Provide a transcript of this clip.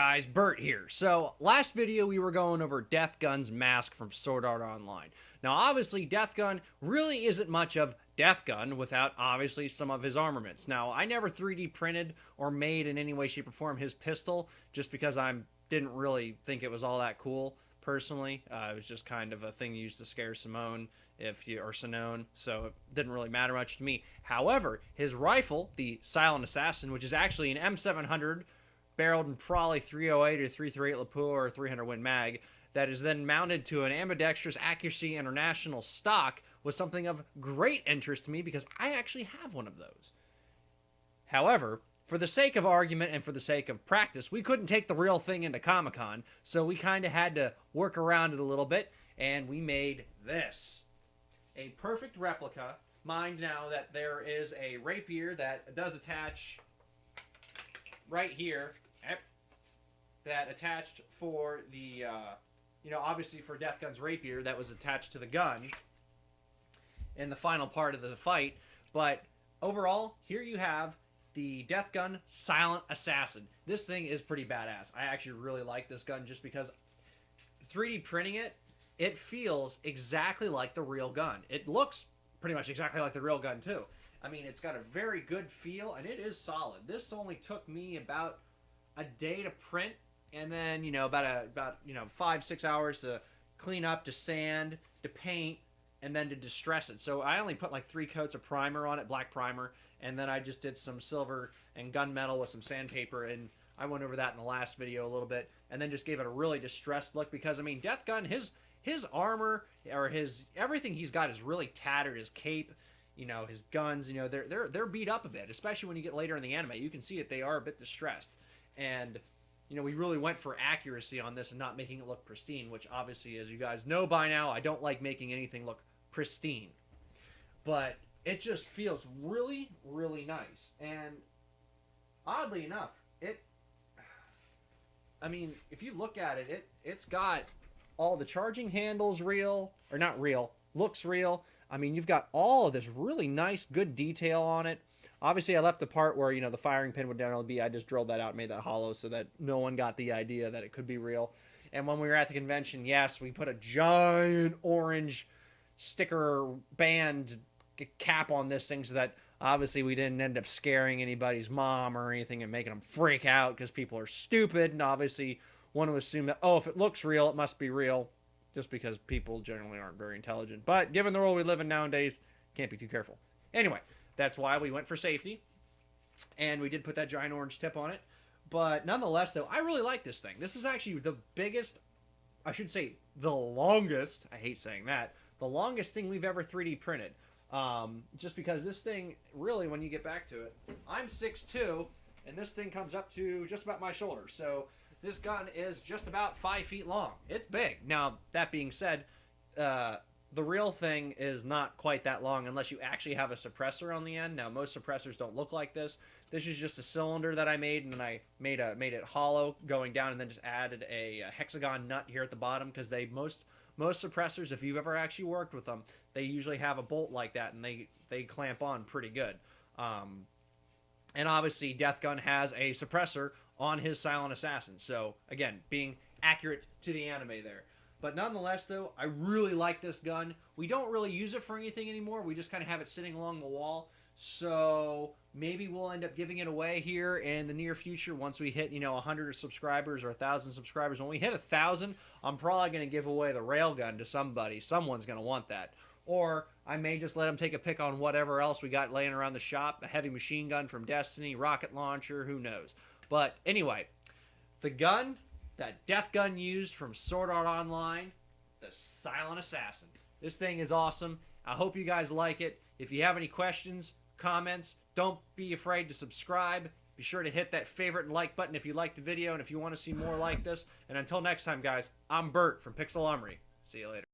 guys, Bert here. So, last video we were going over Death Gun's mask from Sword Art Online. Now, obviously, Death Gun really isn't much of Death Gun without, obviously, some of his armaments. Now, I never 3D printed or made in any way, shape, or form his pistol, just because I didn't really think it was all that cool, personally. It was just kind of a thing used to scare Simone, or Sinone, so it didn't really matter much to me. However, his rifle, the Silent Assassin, which is actually an M700, barreled in probably 308 or 338 Lapua or 300 Win Mag, that is then mounted to an ambidextrous Accuracy International stock, was something of great interest to me because I actually have one of those. However, for the sake of argument and for the sake of practice, we couldn't take the real thing into Comic-Con, so we kind of had to work around it a little bit, and we made this. A perfect replica. Mind now that there is a rapier that does attach right here, that attached for the, obviously for Death Gun's rapier that was attached to the gun in the final part of the fight. But overall, here you have the Death Gun Silent Assassin. This thing is pretty badass. I actually really like this gun just because 3D printing it feels exactly like the real gun. It looks pretty much exactly like the real gun too. I mean, it's got a very good feel, and it is solid. This only took me about a day to print, and then, about 5-6 hours to clean up, to sand, to paint, and then to distress it. So I only put like 3 coats of primer on it, black primer, and then I just did some silver and gunmetal with some sandpaper, and I went over that in the last video a little bit, and then just gave it a really distressed look because, I mean, Death Gun, his armor, or everything he's got is really tattered. His cape, his guns, they're beat up a bit, especially when you get later in the anime. You can see it, they are a bit distressed. And, we really went for accuracy on this and not making it look pristine, which obviously, as you guys know by now, I don't like making anything look pristine. But it just feels really, really nice. And oddly enough, if you look at it, it's got all the charging handles real, or not real, looks real. I mean, you've got all of this really nice, good detail on it. Obviously, I left the part where, the firing pin would generally be, I just drilled that out and made that hollow so that no one got the idea that it could be real. And when we were at the convention, yes, we put a giant orange sticker band cap on this thing so that obviously we didn't end up scaring anybody's mom or anything and making them freak out because people are stupid. And obviously want to assume that, if it looks real, it must be real, just because people generally aren't very intelligent. But given the world we live in nowadays, can't be too careful. Anyway, that's why we went for safety, and we did put that giant orange tip on it. But nonetheless, though, I really like this thing. This is actually the biggest, I should say the longest, I hate saying that, the longest thing we've ever 3D printed. Just because this thing, really, when you get back to it, I'm 6'2", and this thing comes up to just about my shoulder. So this gun is just about 5 feet long. It's big. Now, that being said, the real thing is not quite that long unless you actually have a suppressor on the end. Now, most suppressors don't look like this. This is just a cylinder that I made, and then I made it hollow going down, and then just added a hexagon nut here at the bottom, because most suppressors, if you've ever actually worked with them, they usually have a bolt like that, and they clamp on pretty good. And obviously, Death Gun has a suppressor on his Silent Assassin. So, again, being accurate to the anime there. But nonetheless, though, I really like this gun. We don't really use it for anything anymore. We just kind of have it sitting along the wall. So maybe we'll end up giving it away here in the near future once we hit, 100 subscribers or 1,000 subscribers. When we hit 1,000, I'm probably going to give away the railgun to somebody. Someone's going to want that. Or I may just let them take a pick on whatever else we got laying around the shop. A heavy machine gun from Destiny, rocket launcher, who knows. But anyway, the gun that Death Gun used from Sword Art Online, the Silent Assassin. This thing is awesome. I hope you guys like it. If you have any questions, comments, don't be afraid to subscribe. Be sure to hit that favorite and like button if you like the video and if you want to see more like this. And until next time, guys, I'm Bert from Pixel Armory. See you later.